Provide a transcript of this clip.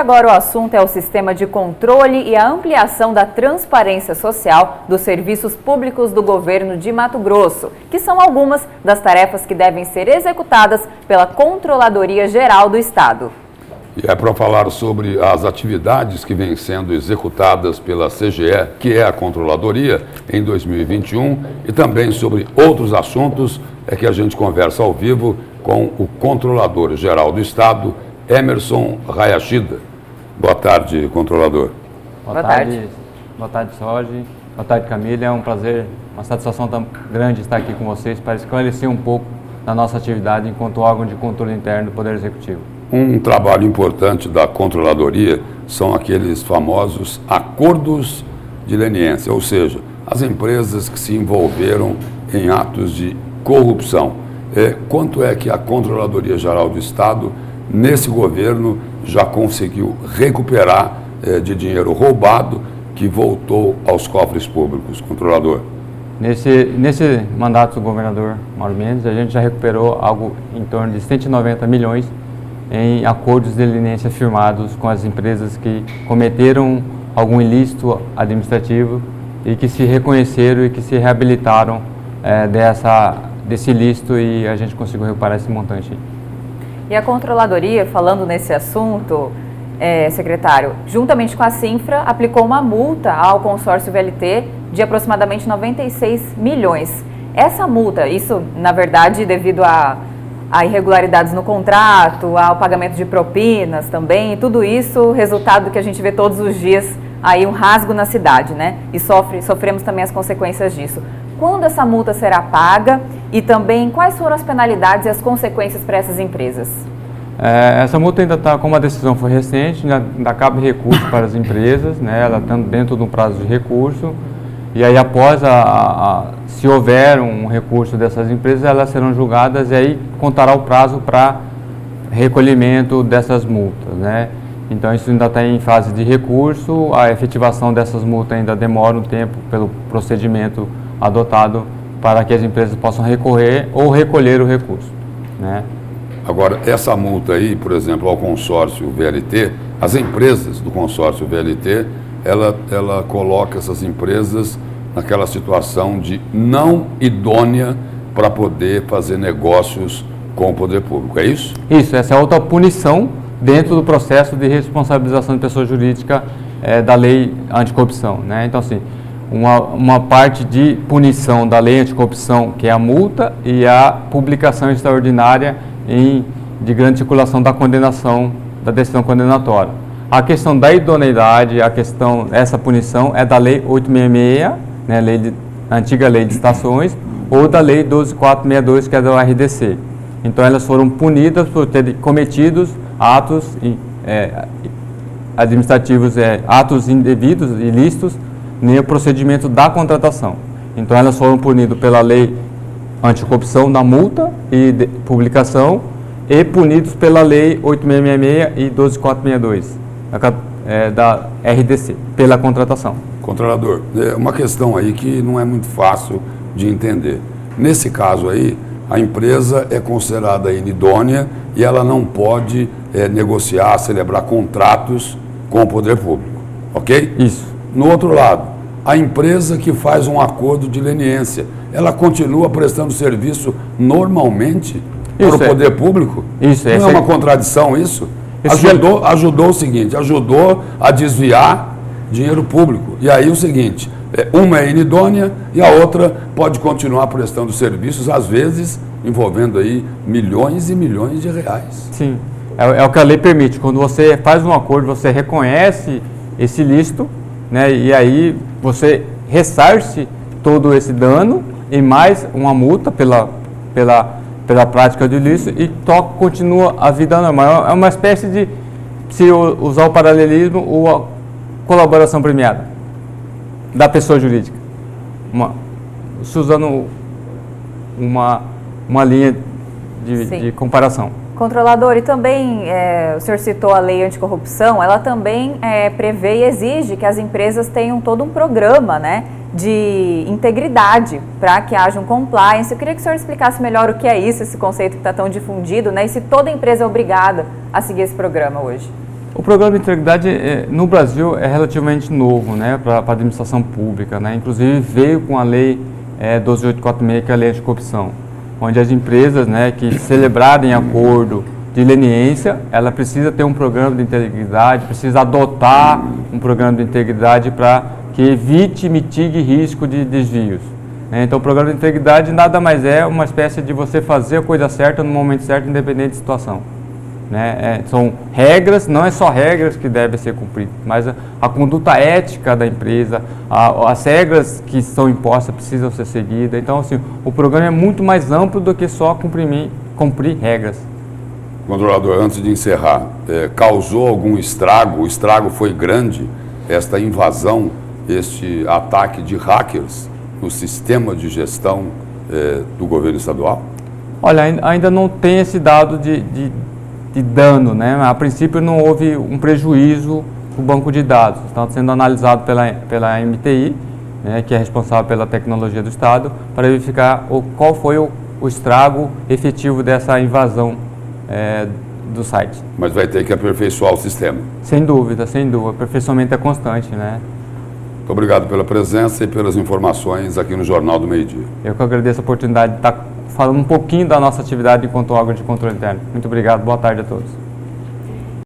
agora o assunto é o sistema de controle e a ampliação da transparência social dos serviços públicos do governo de Mato Grosso, que são algumas das tarefas que devem ser executadas pela Controladoria Geral do Estado. E é para falar sobre as atividades que vêm sendo executadas pela CGE, que é a Controladoria, em 2021, e também sobre outros assuntos, é que a gente conversa ao vivo com o Controlador Geral do Estado, Emerson Hayashida. Boa tarde, Controlador. Boa tarde. Boa tarde, Soji. Boa tarde, Camila. É um prazer, uma satisfação tão grande estar aqui com vocês para esclarecer um pouco da nossa atividade enquanto órgão de controle interno do Poder Executivo. Um trabalho importante da Controladoria são aqueles famosos acordos de leniência, ou seja, as empresas que se envolveram em atos de corrupção. Quanto é que a Controladoria Geral do Estado, nesse governo, já conseguiu recuperar de dinheiro roubado que voltou aos cofres públicos, Controlador? Nesse mandato do governador Mauro Mendes, a gente já recuperou algo em torno de 190 milhões em acordos de leniência firmados com as empresas que cometeram algum ilícito administrativo e que se reconheceram e que se reabilitaram desse ilícito, e a gente conseguiu recuperar esse montante. E a Controladoria, falando nesse assunto, secretário, juntamente com a Cinfra, aplicou uma multa ao consórcio VLT de aproximadamente 96 milhões. Essa multa, isso na verdade devido a irregularidades no contrato, ao pagamento de propinas também, e tudo isso resultado do que a gente vê todos os dias aí, um rasgo na cidade, né? E sofremos também as consequências disso. Quando essa multa será paga e também quais foram as penalidades e as consequências para essas empresas? Essa multa ainda está, como a decisão foi recente, ainda cabe recurso para as empresas, né? Ela está dentro de um prazo de recurso, e aí após, se houver um recurso dessas empresas, elas serão julgadas e aí contará o prazo para recolhimento dessas multas, né? Então isso ainda está em fase de recurso, a efetivação dessas multas ainda demora um tempo pelo procedimento adotado para que as empresas possam recorrer ou recolher o recurso, né? Agora, essa multa aí, por exemplo, ao consórcio VLT, as empresas do consórcio VLT, ela coloca essas empresas naquela situação de não idônea para poder fazer negócios com o poder público, é isso? Isso, essa é outra punição dentro do processo de responsabilização de pessoa jurídica da lei anticorrupção, né? Então, assim, uma parte de punição da lei anticorrupção, que é a multa, e a publicação extraordinária de grande circulação da condenação, da decisão condenatória. A questão da idoneidade, essa punição é da Lei 866, né, a antiga Lei de Estações, ou da Lei 12462, que é da RDC. Então, elas foram punidas por terem cometido atos administrativos, atos indevidos, ilícitos, no procedimento da contratação. Então, elas foram punidas pela Lei Anticorrupção da multa e publicação, e punidos pela Lei 8666 e 12462, da RDC, pela contratação. Controlador, uma questão aí que não é muito fácil de entender. Nesse caso aí, a empresa é considerada inidônea e ela não pode negociar, celebrar contratos com o poder público, ok? Isso. No outro lado, a empresa que faz um acordo de leniência, ela continua prestando serviço normalmente para o poder público? Isso. Não é uma contradição isso? Ajudou o seguinte, ajudou a desviar dinheiro público. E aí o seguinte, uma é inidônea e a outra pode continuar prestando serviços, às vezes envolvendo aí milhões e milhões de reais. Sim, é o que a lei permite. Quando você faz um acordo, você reconhece esse ilícito, né, e aí você ressarce todo esse dano e mais uma multa pela prática do ilícito e continua a vida normal. É uma espécie de, se usar o paralelismo, ou a colaboração premiada da pessoa jurídica. Se usando uma linha de comparação. Controlador, e também o senhor citou a lei anticorrupção, ela também prevê e exige que as empresas tenham todo um programa, né, de integridade para que haja um compliance. Eu queria que o senhor explicasse melhor o que é isso, esse conceito que está tão difundido, né, e se toda empresa é obrigada a seguir esse programa hoje. O programa de integridade no Brasil é relativamente novo, né, para a administração pública, né, inclusive veio com a lei 12846, que é a lei anticorrupção, onde as empresas, né, que celebrarem acordo de leniência, ela precisa ter um programa de integridade, precisa adotar um programa de integridade para que evite e mitigue risco de desvios. Então, o programa de integridade nada mais é uma espécie de você fazer a coisa certa no momento certo, independente da situação. São regras, não é só regras que devem ser cumpridas, mas a conduta ética da empresa, as regras que são impostas precisam ser seguidas. Então, assim, o programa é muito mais amplo do que só cumprir regras. Controlador, antes de encerrar, causou algum estrago? O estrago foi grande, esta invasão, este ataque de hackers no sistema de gestão do governo estadual? Olha, ainda não tem esse dado de dano, né? A princípio não houve um prejuízo no banco de dados. Está sendo analisado pela MTI, né, que é responsável pela tecnologia do Estado, para verificar qual foi o estrago efetivo dessa invasão do site. Mas vai ter que aperfeiçoar o sistema. Sem dúvida, sem dúvida. O aperfeiçoamento é constante, né? Muito obrigado pela presença e pelas informações aqui no Jornal do Meio-Dia. Eu que agradeço a oportunidade de estar falando um pouquinho da nossa atividade enquanto órgão de controle interno. Muito obrigado, boa tarde a todos.